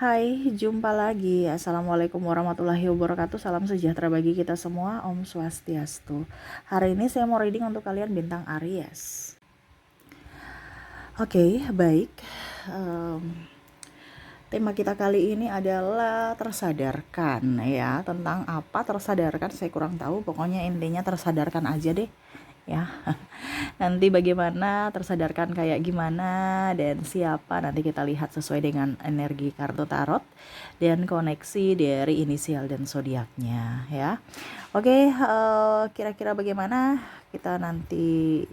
Hai, jumpa lagi. Assalamualaikum warahmatullahi wabarakatuh. Salam sejahtera bagi kita semua. Om Swastiastu. Hari ini saya mau reading untuk kalian bintang Aries. Oke, baik. Tema kita kali ini adalah tersadarkan ya. Tentang apa tersadarkan saya kurang tahu. Pokoknya intinya tersadarkan aja deh ya. Nanti bagaimana tersadarkan kayak gimana dan siapa nanti kita lihat sesuai dengan energi kartu tarot dan koneksi dari inisial dan zodiaknya ya. Oke, kira-kira bagaimana kita nanti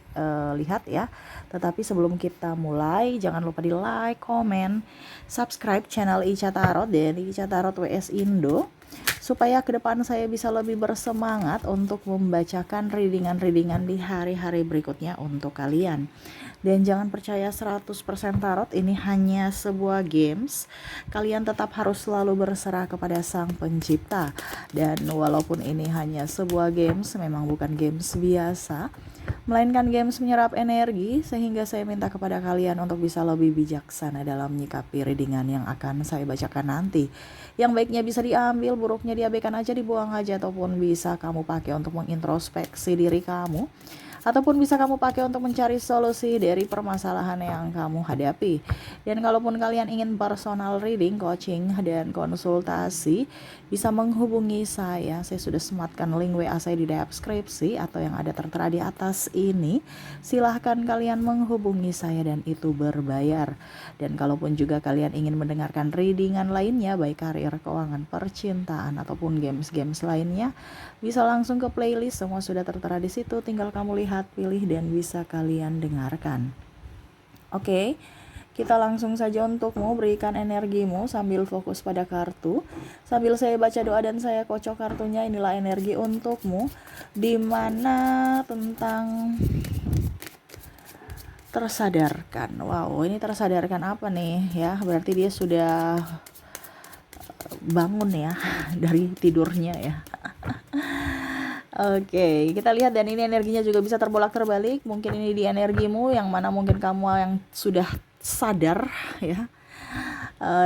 lihat ya. Tetapi sebelum kita mulai jangan lupa di like, komen, subscribe channel Ica Tarot dan Ica Tarot WS Indo supaya ke depan saya bisa lebih bersemangat untuk membacakan readingan-readingan di hari-hari berikutnya untuk kalian. Dan jangan percaya 100% tarot ini hanya sebuah games. Kalian tetap harus selalu berserah kepada Sang Pencipta. Dan walaupun ini hanya sebuah games, memang bukan games biasa, melainkan games menyerap energi, sehingga saya minta kepada kalian untuk bisa lebih bijaksana dalam menyikapi readingan yang akan saya bacakan nanti. Yang baiknya bisa diambil, buruknya diabaikan aja, dibuang aja, ataupun bisa kamu pakai untuk mengintrospeksi diri kamu, ataupun bisa kamu pakai untuk mencari solusi dari permasalahan yang kamu hadapi. Dan kalaupun kalian ingin personal reading, coaching, dan konsultasi, bisa menghubungi saya. Saya sudah sematkan link WA saya di deskripsi atau yang ada tertera di atas ini. Silahkan kalian menghubungi saya dan itu berbayar. Dan kalaupun juga kalian ingin mendengarkan readingan lainnya, baik karir, keuangan, percintaan, ataupun games-games lainnya, bisa langsung ke playlist, semua sudah tertera di situ. Tinggal kamu lihat, pilih, dan bisa kalian dengarkan. Oke, kita langsung saja untukmu, berikan energimu sambil fokus pada kartu. Sambil saya baca doa dan saya kocok kartunya, inilah energi untukmu, dimana tentang tersadarkan. Wow, ini tersadarkan apa nih ya? Berarti dia sudah bangun ya dari tidurnya ya. Oke, kita lihat, dan ini energinya juga bisa terbolak terbalik. Mungkin ini di energimu yang mana mungkin kamu yang sudah sadar ya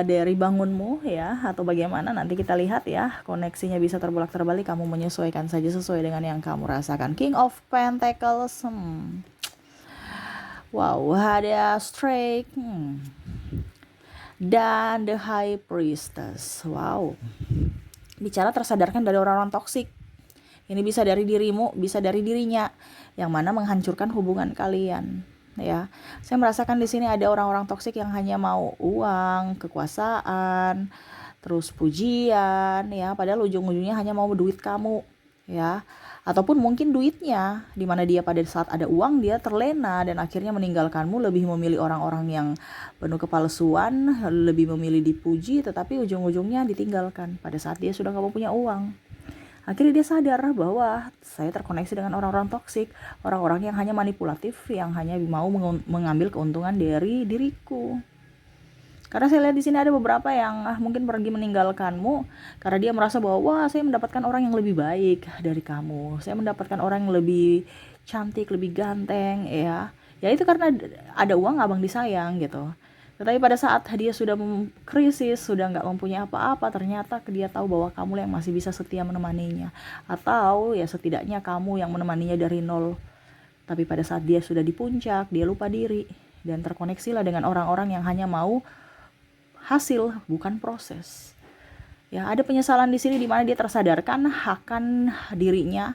dari bangunmu ya, atau bagaimana, nanti kita lihat ya. Koneksinya bisa terbolak terbalik, kamu menyesuaikan saja sesuai dengan yang kamu rasakan. King of Pentacles, wow, ada Strike, dan The High Priestess. Wow, bicara tersadarkan dari orang-orang toksik. Ini bisa dari dirimu, bisa dari dirinya, yang mana menghancurkan hubungan kalian. Ya, saya merasakan di sini ada orang-orang toksik yang hanya mau uang, kekuasaan, terus pujian, ya. Padahal ujung-ujungnya hanya mau duit kamu, ya. Ataupun mungkin duitnya, di mana dia pada saat ada uang dia terlena dan akhirnya meninggalkanmu, lebih memilih orang-orang yang penuh kepalsuan, lebih memilih dipuji, tetapi ujung-ujungnya ditinggalkan pada saat dia sudah gak punya uang. Akhirnya dia sadar bahwa saya terkoneksi dengan orang-orang toksik, orang-orang yang hanya manipulatif, yang hanya mau mengambil keuntungan dari diriku. Karena saya lihat di sini ada beberapa yang mungkin pergi meninggalkanmu karena dia merasa bahwa wah, saya mendapatkan orang yang lebih baik dari kamu. Saya mendapatkan orang yang lebih cantik, lebih ganteng ya. Ya itu karena ada uang, abang disayang gitu. Tetapi pada saat dia sudah krisis, sudah nggak mempunyai apa-apa, ternyata dia tahu bahwa kamu yang masih bisa setia menemaninya. Atau ya setidaknya kamu yang menemaninya dari nol. Tapi pada saat dia sudah di puncak, dia lupa diri. Dan terkoneksilah dengan orang-orang yang hanya mau hasil, bukan proses. Ya, ada penyesalan di sini di mana dia tersadarkan akan dirinya.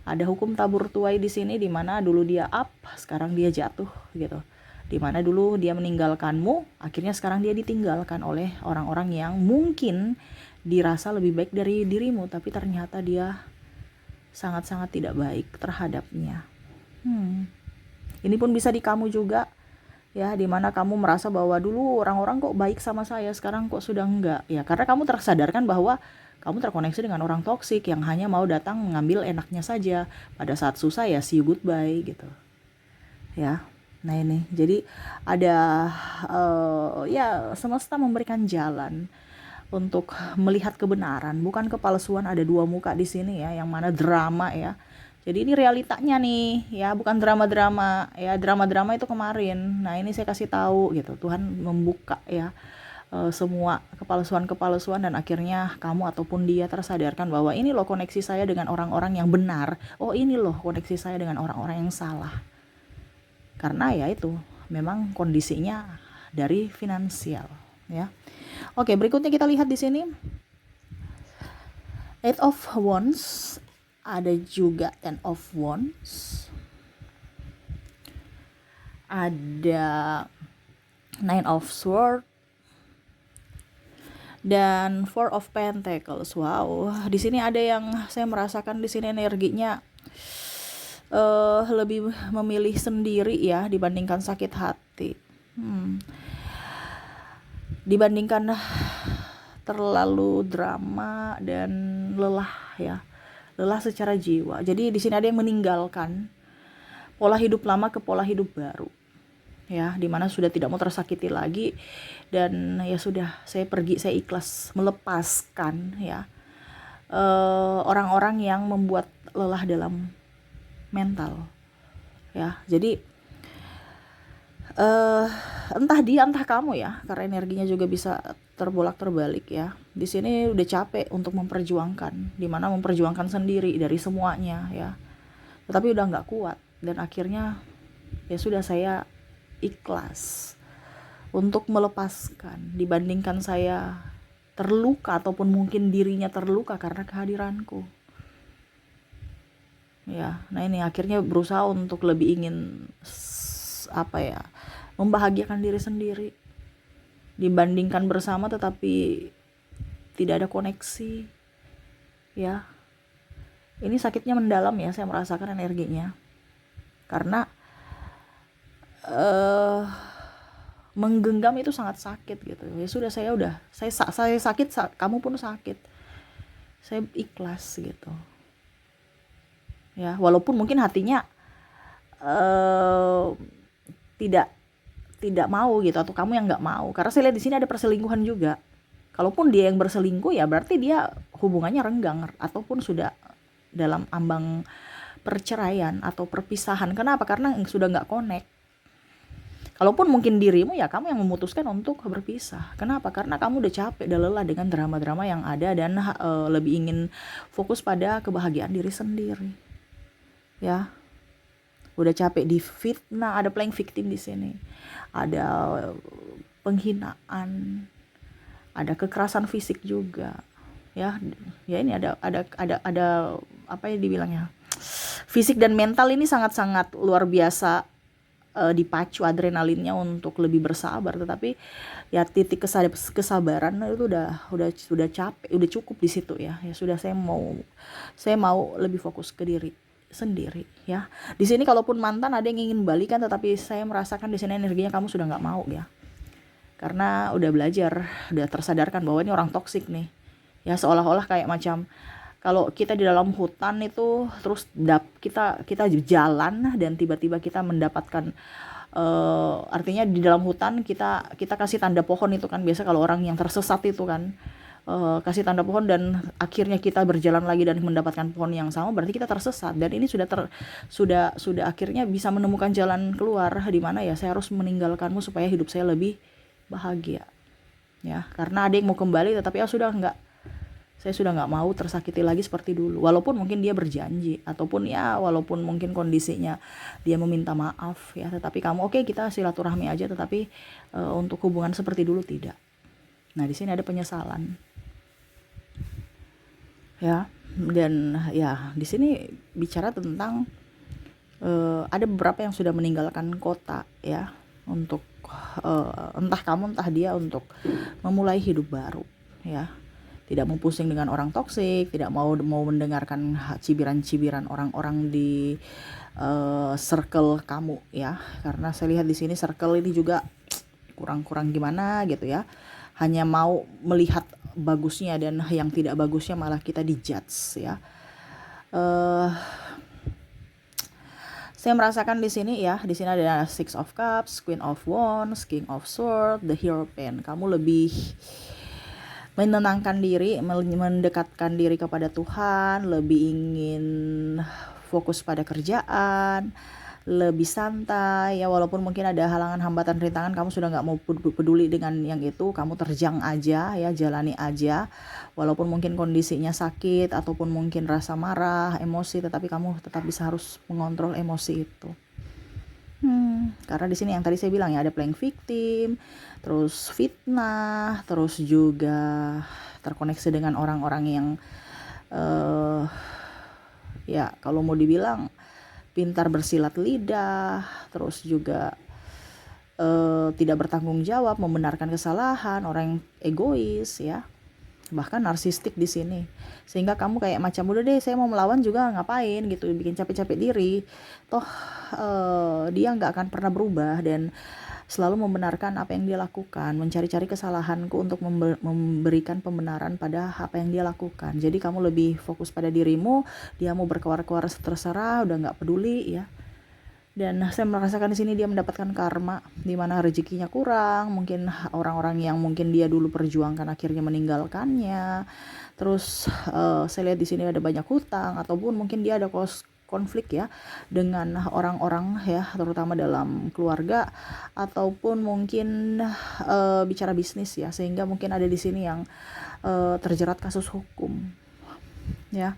Ada hukum tabur tuai di sini di mana dulu dia up, sekarang dia jatuh gitu. Dimana dulu dia meninggalkanmu, akhirnya sekarang dia ditinggalkan oleh orang-orang yang mungkin dirasa lebih baik dari dirimu, tapi ternyata dia sangat-sangat tidak baik terhadapnya. Ini pun bisa di kamu juga ya, dimana kamu merasa bahwa dulu orang-orang kok baik sama saya, sekarang kok sudah enggak ya, karena kamu tersadarkan bahwa kamu terkoneksi dengan orang toksik yang hanya mau datang mengambil enaknya saja, pada saat susah ya see you goodbye gitu ya. Nah ini, jadi ada ya semesta memberikan jalan untuk melihat kebenaran, bukan kepalsuan. Ada dua muka di sini ya, yang mana drama ya. Jadi ini realitanya nih ya, bukan drama-drama ya. Drama-drama itu kemarin. Nah ini saya kasih tahu gitu, Tuhan membuka ya semua kepalsuan-kepalsuan, dan akhirnya kamu ataupun dia tersadarkan bahwa ini loh koneksi saya dengan orang-orang yang benar, oh ini loh koneksi saya dengan orang-orang yang salah. Karena ya itu memang kondisinya dari finansial, ya. Oke, berikutnya kita lihat di sini Eight of Wands, ada juga Ten of Wands, ada Nine of Swords, dan Four of Pentacles. Wow, di sini ada yang saya merasakan di sini energinya lebih memilih sendiri ya dibandingkan sakit hati. Dibandingkan terlalu drama dan lelah ya. Lelah secara jiwa. Jadi di sini ada yang meninggalkan pola hidup lama ke pola hidup baru. Ya, dimana sudah tidak mau tersakiti lagi, dan ya sudah, saya pergi, saya ikhlas melepaskan ya orang-orang yang membuat lelah dalam mental ya. Jadi entah dia entah kamu ya, karena energinya juga bisa terbolak-terbalik ya. Di sini udah capek untuk memperjuangkan, dimana memperjuangkan sendiri dari semuanya ya, tetapi udah nggak kuat, dan akhirnya ya sudah, saya ikhlas untuk melepaskan dibandingkan saya terluka ataupun mungkin dirinya terluka karena kehadiranku ya. Nah ini akhirnya berusaha untuk lebih ingin membahagiakan diri sendiri dibandingkan bersama, tetapi tidak ada koneksi ya. Ini sakitnya mendalam ya, saya merasakan energinya, karena menggenggam itu sangat sakit gitu ya. Sudah, saya sakit, kamu pun sakit, saya ikhlas gitu ya, walaupun mungkin hatinya tidak mau gitu, atau kamu yang nggak mau, karena saya lihat di sini ada perselingkuhan juga. Kalaupun dia yang berselingkuh ya berarti dia hubungannya renggang ataupun sudah dalam ambang perceraian atau perpisahan. Kenapa? Karena sudah nggak connect. Kalaupun mungkin dirimu ya kamu yang memutuskan untuk berpisah. Kenapa? Karena kamu udah capek, udah lelah dengan drama-drama yang ada, dan lebih ingin fokus pada kebahagiaan diri sendiri. Ya. Udah capek difitnah, ada playing victim di sini. Ada penghinaan, ada kekerasan fisik juga. Ya ini ada apa ya dibilangnya? Fisik dan mental ini sangat-sangat luar biasa dipacu adrenalinnya untuk lebih bersabar, tetapi ya titik kesabaran itu udah capek, udah cukup di situ ya. Ya sudah, saya mau lebih fokus ke diri sendiri ya. Di sini kalaupun mantan ada yang ingin balikan, tetapi saya merasakan di sini energinya kamu sudah nggak mau ya, karena udah belajar, udah tersadarkan bahwa ini orang toksik nih ya. Seolah-olah kayak macam kalau kita di dalam hutan itu terus kita jalan dan tiba-tiba kita mendapatkan artinya di dalam hutan kita kasih tanda pohon itu kan, biasa kalau orang yang tersesat itu kan kasih tanda pohon, dan akhirnya kita berjalan lagi dan mendapatkan pohon yang sama, berarti kita tersesat. Dan ini sudah akhirnya bisa menemukan jalan keluar, di mana ya saya harus meninggalkanmu supaya hidup saya lebih bahagia ya. Karena ada yang mau kembali, tetapi saya sudah nggak mau tersakiti lagi seperti dulu, walaupun mungkin dia berjanji, ataupun ya walaupun mungkin kondisinya dia meminta maaf ya, tetapi kamu oke, kita silaturahmi aja, tetapi untuk hubungan seperti dulu tidak. Nah di sini ada penyesalan ya, dan ya di sini bicara tentang ada beberapa yang sudah meninggalkan kota ya, untuk entah kamu entah dia, untuk memulai hidup baru ya. Tidak mau pusing dengan orang toksik, tidak mau mendengarkan cibiran-cibiran orang-orang di circle kamu ya. Karena saya lihat di sini circle ini juga kurang gimana gitu ya. Hanya mau melihat bagusnya, dan yang tidak bagusnya malah kita dijudge ya. Saya merasakan di sini ya, di sini ada Six of Cups, Queen of Wands, King of Swords, The Hierophant. Kamu lebih menenangkan diri, mendekatkan diri kepada Tuhan, lebih ingin fokus pada kerjaan, lebih santai ya, walaupun mungkin ada halangan, hambatan, rintangan, kamu sudah nggak mau peduli dengan yang itu, kamu terjang aja ya, jalani aja, walaupun mungkin kondisinya sakit ataupun mungkin rasa marah, emosi, tetapi kamu tetap bisa harus mengontrol emosi itu. Karena di sini yang tadi saya bilang ya, ada playing victim, terus fitnah, terus juga terkoneksi dengan orang-orang yang ya kalau mau dibilang pintar bersilat lidah, terus juga tidak bertanggung jawab, membenarkan kesalahan, orang yang egois ya, bahkan narsistik di sini, sehingga kamu kayak macam udah deh saya mau melawan juga ngapain gitu, bikin capek-capek diri, toh dia nggak akan pernah berubah dan selalu membenarkan apa yang dia lakukan, mencari-cari kesalahanku untuk memberikan pembenaran pada apa yang dia lakukan. Jadi kamu lebih fokus pada dirimu, dia mau berkuar-kuar terserah, udah nggak peduli ya. Dan saya merasakan di sini dia mendapatkan karma di mana rezekinya kurang, mungkin orang-orang yang mungkin dia dulu perjuangkan akhirnya meninggalkannya. Terus saya lihat di sini ada banyak hutang, ataupun mungkin dia ada konflik ya dengan orang-orang ya, terutama dalam keluarga ataupun mungkin bicara bisnis ya, sehingga mungkin ada di sini yang terjerat kasus hukum ya.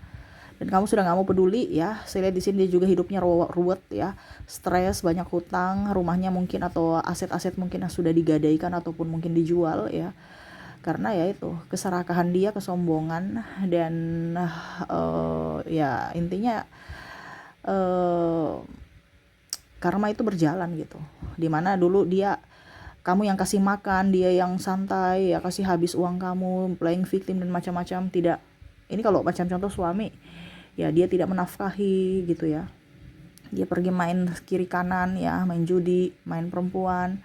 Dan kamu sudah nggak mau peduli ya. Saya lihat di sini dia juga hidupnya ruwet ya, stres, banyak hutang, rumahnya mungkin atau aset-aset mungkin yang sudah digadaikan ataupun mungkin dijual ya. Karena ya itu keserakahan dia, kesombongan, dan ya intinya karma itu berjalan gitu. Dimana dulu kamu yang kasih makan, dia yang santai ya, kasih habis uang kamu, playing victim dan macam-macam. Tidak, ini kalau macam contoh suami ya, dia tidak menafkahi gitu ya, dia pergi main kiri kanan ya, main judi, main perempuan,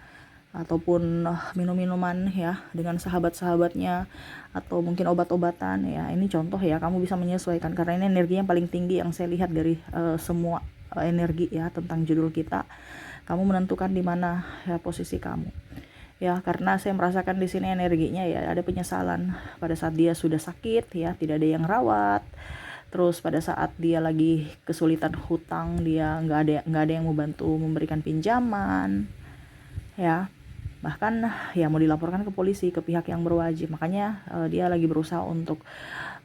ataupun minum-minuman ya dengan sahabat-sahabatnya, atau mungkin obat-obatan ya. Ini contoh ya, kamu bisa menyesuaikan karena ini energi yang paling tinggi yang saya lihat dari semua energi ya tentang judul kita. Kamu menentukan di mana ya posisi kamu ya, karena saya merasakan di sini energinya ya ada penyesalan pada saat dia sudah sakit ya, tidak ada yang rawat. Terus pada saat dia lagi kesulitan hutang, dia nggak ada yang mau bantu memberikan pinjaman ya, bahkan ya mau dilaporkan ke polisi, ke pihak yang berwajib. Makanya dia lagi berusaha untuk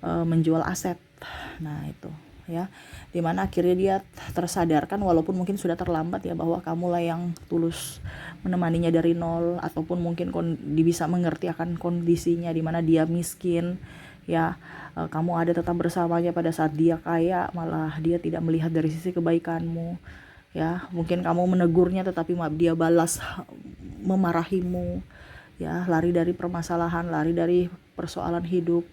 menjual aset. Nah itu ya, dimana akhirnya dia tersadarkan walaupun mungkin sudah terlambat ya, bahwa kamulah yang tulus menemaninya dari nol, ataupun mungkin bisa mengerti akan kondisinya dimana dia miskin ya. Kamu ada tetap bersamanya pada saat dia kaya, malah dia tidak melihat dari sisi kebaikanmu ya. Mungkin kamu menegurnya tetapi dia balas memarahimu ya, lari dari permasalahan, lari dari persoalan hidup,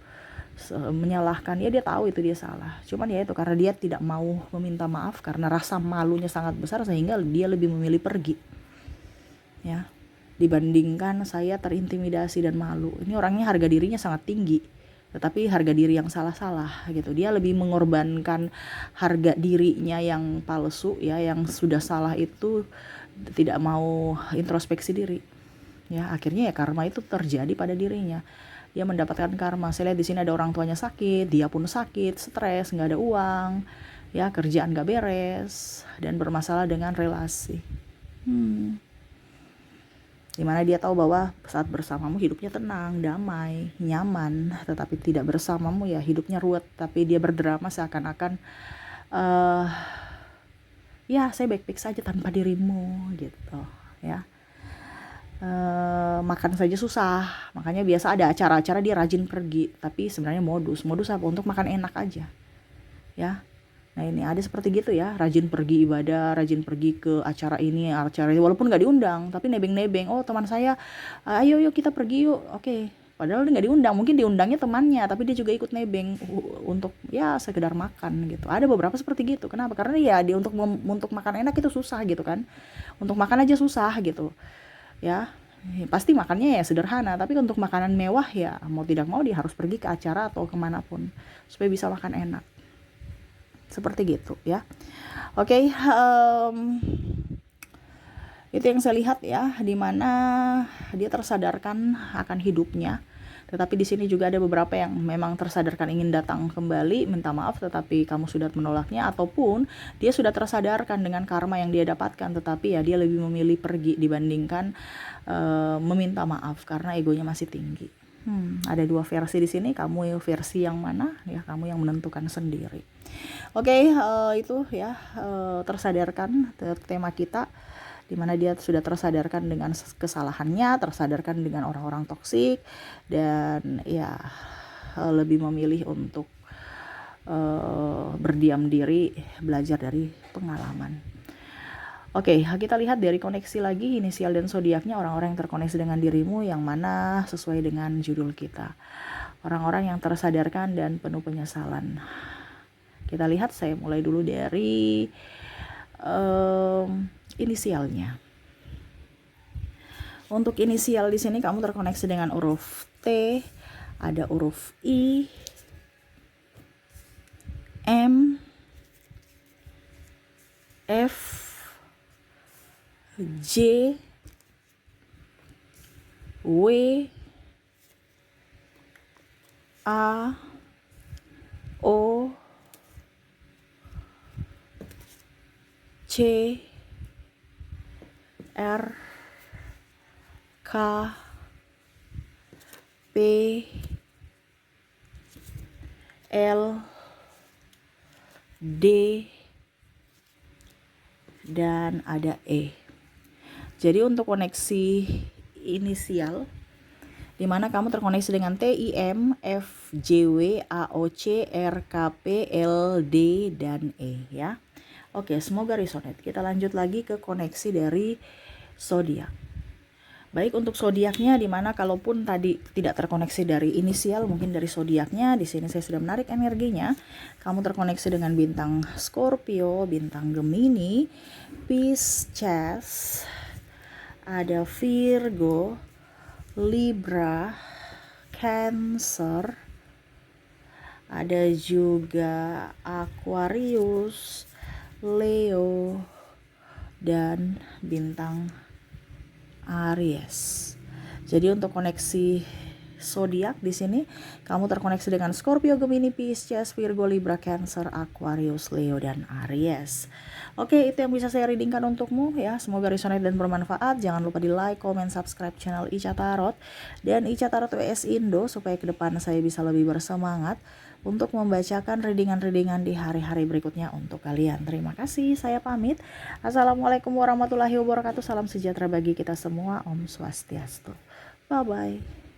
menyalahkan ya. Dia tahu itu dia salah, cuman ya itu karena dia tidak mau meminta maaf karena rasa malunya sangat besar, sehingga dia lebih memilih pergi ya, dibandingkan saya terintimidasi dan malu. Ini orangnya harga dirinya sangat tinggi, tetapi harga diri yang salah-salah gitu. Dia lebih mengorbankan harga dirinya yang palsu ya, yang sudah salah itu, tidak mau introspeksi diri ya. Akhirnya ya karma itu terjadi pada dirinya, dia mendapatkan karma. Saya lihat di sini ada orang tuanya sakit, dia pun sakit, stres, nggak ada uang ya, kerjaan nggak beres, dan bermasalah dengan relasi. Dimana dia tahu bahwa saat bersamamu hidupnya tenang, damai, nyaman, tetapi tidak bersamamu ya hidupnya ruwet. Tapi dia berdrama seakan-akan ya saya baik-baik saja tanpa dirimu gitu ya. Makan saja susah, makanya biasa ada acara-acara dia rajin pergi, tapi sebenarnya modus apa, untuk makan enak aja ya. Nah ini ada seperti gitu ya, rajin pergi ibadah, rajin pergi ke acara ini walaupun nggak diundang, tapi nebeng-nebeng, oh teman saya, ayo kita pergi yuk, oke. Padahal dia nggak diundang, mungkin diundangnya temannya, tapi dia juga ikut nebeng untuk ya sekedar makan gitu. Ada beberapa seperti gitu. Kenapa? Karena ya dia untuk makan enak itu susah gitu kan, untuk makan aja susah gitu ya. Pasti makannya ya sederhana, tapi untuk makanan mewah ya mau tidak mau dia harus pergi ke acara atau kemanapun supaya bisa makan enak. Seperti gitu ya. Oke, itu yang saya lihat ya, dimana dia tersadarkan akan hidupnya, Tetapi di sini juga ada beberapa yang memang tersadarkan ingin datang kembali, minta maaf, tetapi kamu sudah menolaknya, ataupun dia sudah tersadarkan dengan karma yang dia dapatkan, tetapi ya dia lebih memilih pergi dibandingkan meminta maaf karena egonya masih tinggi. Ada dua versi di sini. Kamu versi yang mana? Ya, kamu yang menentukan sendiri. Oke, itu ya tersadarkan tema kita, dimana dia sudah tersadarkan dengan kesalahannya, tersadarkan dengan orang-orang toksik, dan ya lebih memilih untuk berdiam diri, belajar dari pengalaman. Oke, kita lihat dari koneksi lagi, inisial dan zodiaknya orang-orang yang terkoneksi dengan dirimu, yang mana sesuai dengan judul kita. Orang-orang yang tersadarkan dan penuh penyesalan. Kita lihat, saya mulai dulu dari inisialnya. Untuk inisial di sini kamu terkoneksi dengan huruf T, ada huruf I, M, F, J, W, A, O, C, R, K, P, L, D, dan ada E. Jadi untuk koneksi inisial, di mana kamu terkoneksi dengan T, I, M, F, J, W, A, O, C, R, K, P, L, D, dan E ya. Oke, semoga resonate. Kita lanjut lagi ke koneksi dari zodiak. Baik, untuk zodiaknya, di mana kalaupun tadi tidak terkoneksi dari inisial, mungkin dari zodiaknya, di sini saya sudah menarik energinya. Kamu terkoneksi dengan bintang Scorpio, bintang Gemini, Pisces, ada Virgo, Libra, Cancer, ada juga Aquarius, Leo, dan bintang Aries. Jadi untuk koneksi zodiak di sini kamu terkoneksi dengan Scorpio, Gemini, Pisces, Virgo, Libra, Cancer, Aquarius, Leo, dan Aries. Oke, itu yang bisa saya readingkan untukmu ya. Semoga resonate dan bermanfaat. Jangan lupa di like, comment, subscribe channel Ica Tarot dan Ica Tarot WS Indo, supaya ke depan saya bisa lebih bersemangat untuk membacakan readingan-readingan di hari-hari berikutnya untuk kalian. Terima kasih, saya pamit. Assalamualaikum warahmatullahi wabarakatuh. Salam sejahtera bagi kita semua. Om Swastiastu. Bye-bye.